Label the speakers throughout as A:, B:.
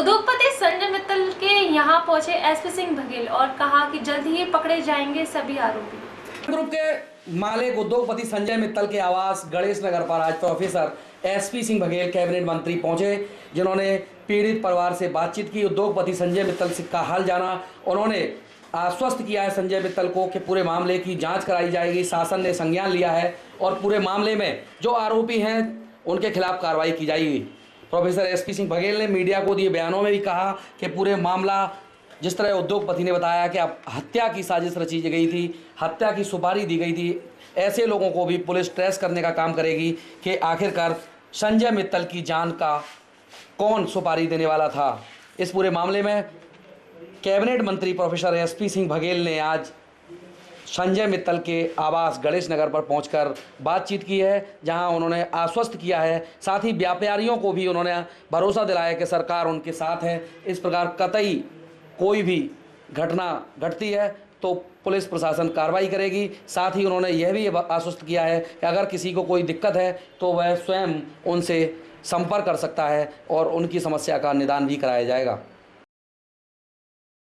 A: उद्योगपति संजय मित्तल के यहाँ पहुंचे एसपी सिंह बघेल और कहा कि जल्द ही पकड़े जाएंगे सभी आरोपी।
B: ग्रुप के मालिक उद्योगपति संजय मित्तल के आवास गणेश नगर पर आज professor SP Singh Baghel cabinet मंत्री पहुंचे, जिन्होंने पीड़ित परिवार से बातचीत की। उद्योगपति संजय मित्तल का हाल जाना। उन्होंने आश्वस्त किया है संजय मित्तल को कि पूरे मामले की जांच कराई जाएगी। शासन ने संज्ञान लिया है और पूरे मामले में जो आरोपी हैं उनके खिलाफ कार्रवाई की जाएगी। प्रोफेसर एसपी सिंह बघेल ने मीडिया को दिए बयानों में भी कहा कि पूरे मामला जिस तरह उद्योगपति ने बताया कि अब हत्या की साजिश रची गई थी, हत्या की सुपारी दी गई थी, ऐसे लोगों को भी पुलिस ट्रेस करने का काम करेगी कि आखिरकार संजय मित्तल की जान का कौन सुपारी देने वाला था। इस पूरे मामले में कैबिनेट मंत्री प्रोफेसर एसपी सिंह बघेल ने आज संजय मित्तल के आवास गणेश नगर पर पहुंचकर बातचीत की है, जहां उन्होंने आश्वस्त किया है। साथ ही व्यापारियों को भी उन्होंने भरोसा दिलाया कि सरकार उनके साथ है। इस प्रकार कतई कोई भी घटना घटती है तो पुलिस प्रशासन कार्रवाई करेगी। साथ ही उन्होंने यह भी आश्वस्त किया है कि अगर किसी को कोई दिक्कत है तो वह स्वयं उनसे संपर्क कर सकता है और उनकी समस्या का निदान भी कराया जाएगा।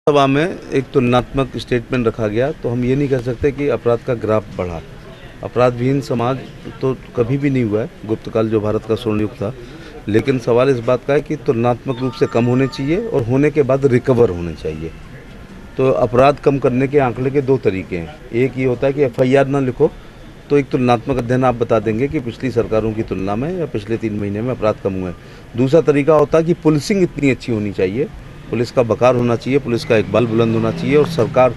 C: सभा में एक तुलनात्मक स्टेटमेंट रखा गया, तो हम ये नहीं कह सकते कि अपराध का ग्राफ बढ़ा। अपराध विहीन समाज तो कभी भी नहीं हुआ है, गुप्तकाल जो भारत का स्वर्ण युग था। लेकिन सवाल इस बात का है कि तुलनात्मक रूप से कम होने चाहिए और होने के बाद रिकवर होने चाहिए। तो अपराध कम करने के आंकड़े के दो तरीके हैं। एक ये होता है कि एफआईआर ना लिखो, तो एक तुलनात्मक अध्ययन आप बता देंगे कि पिछली सरकारों की तुलना में या पिछले 3 महीने में अपराध कम हुए हैं। दूसरा तरीका होता है कि पुलिसिंग इतनी अच्छी होनी चाहिए, पुलिस का बकार होना चाहिए, पुलिस का इकबाल बुलंद होना चाहिए और सरकार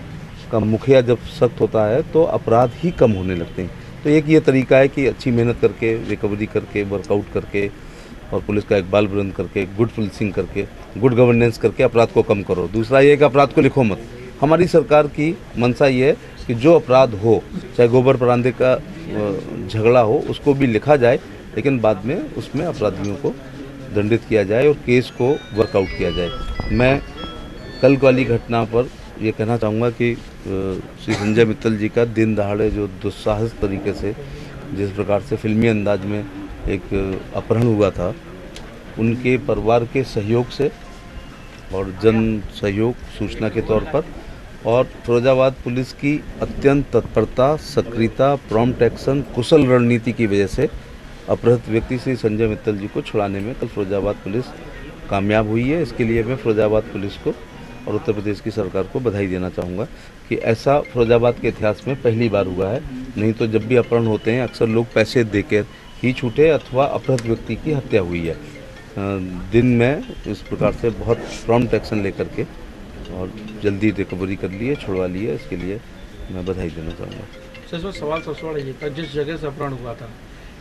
C: का मुखिया जब सख्त होता है तो अपराध ही कम होने लगते हैं। तो एक ये तरीका है कि अच्छी मेहनत करके, रिकवरी करके, वर्कआउट करके और पुलिस का इकबाल बुलंद करके, गुड पुलिसिंग करके, गुड गवर्नेंस करके अपराध को कम करो। दूसरा ये है कि अपराध को लिखो मत। हमारी सरकार की मंशा ये है कि जो अपराध हो, चाहे गोबर परांदे का झगड़ा हो, उसको भी लिखा जाए, लेकिन बाद में उसमें अपराधियों को दंडित किया जाए और केस को वर्कआउट किया जाए। मैं कल वाली घटना पर यह कहना चाहूँगा कि श्री संजय मित्तल जी का दिन दहाड़े जो दुस्साहस तरीके से, जिस प्रकार से फिल्मी अंदाज में एक अपहरण हुआ था, उनके परिवार के सहयोग से और जन सहयोग सूचना के तौर पर और फिरोजाबाद पुलिस की अत्यंत तत्परता, सक्रियता, प्रॉम्प्ट एक्शन, कुशल रणनीति की वजह से अपहृत व्यक्ति श्री संजय मित्तल जी को छुड़ाने में कल फिरोजाबाद पुलिस कामयाब हुई है। इसके लिए मैं फिरोजाबाद पुलिस को और उत्तर प्रदेश की सरकार को बधाई देना चाहूँगा कि ऐसा फिरोजाबाद के इतिहास में पहली बार हुआ है। नहीं तो जब भी अपहरण होते हैं अक्सर लोग पैसे देकर ही छूटे अथवा अपहृत व्यक्ति की हत्या हुई है। दिन में इस प्रकार से बहुत प्रॉम्प्ट एक्शन लेकर के और जल्दी रिकवरी कर लिए, छुड़वा लिए, इसके लिए मैं बधाई देना चाहूँगा।
D: सर, इसमें सवाल सबसे बड़ा ये था, जिस जगह से अपहरण हुआ था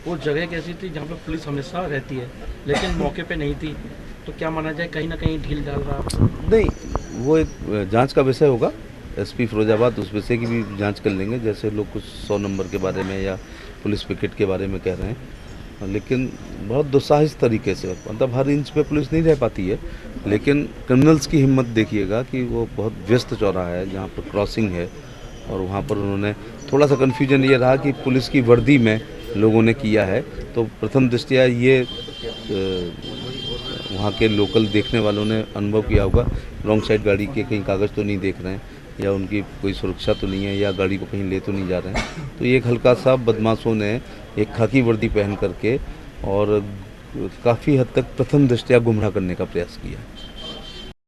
D: वो जगह कैसी थी जहाँ पे पुलिस हमेशा रहती है, लेकिन मौके पे नहीं थी, तो क्या माना जाए कहीं ना कहीं ढील डाल रहा?
C: नहीं, वो एक जांच का विषय होगा। एसपी फिरोजाबाद उस विषय की भी जांच कर लेंगे, जैसे लोग कुछ 100 नंबर के बारे में या पुलिस पिकेट के बारे में कह रहे हैं। लेकिन बहुत दुस्साहस तरीके से, मतलब हर इंच पे पुलिस नहीं रह पाती है, लेकिन क्रिमिनल्स की हिम्मत देखिएगा कि वो बहुत व्यस्त चौराहा है जहाँ पर क्रॉसिंग है और वहाँ पर उन्होंने थोड़ा सा कन्फ्यूजन ये रहा कि पुलिस की वर्दी में लोगों ने किया है। तो प्रथम दृष्टया ये वहाँ के लोकल देखने वालों ने अनुभव किया होगा, रॉन्ग साइड गाड़ी के कहीं कागज़ तो नहीं देख रहे हैं या उनकी कोई सुरक्षा तो नहीं है या गाड़ी को कहीं ले तो नहीं जा रहे हैं। तो एक हल्का सा बदमाशों ने एक खाकी वर्दी पहन करके और काफ़ी हद तक प्रथम दृष्टया गुमराह करने का प्रयास किया।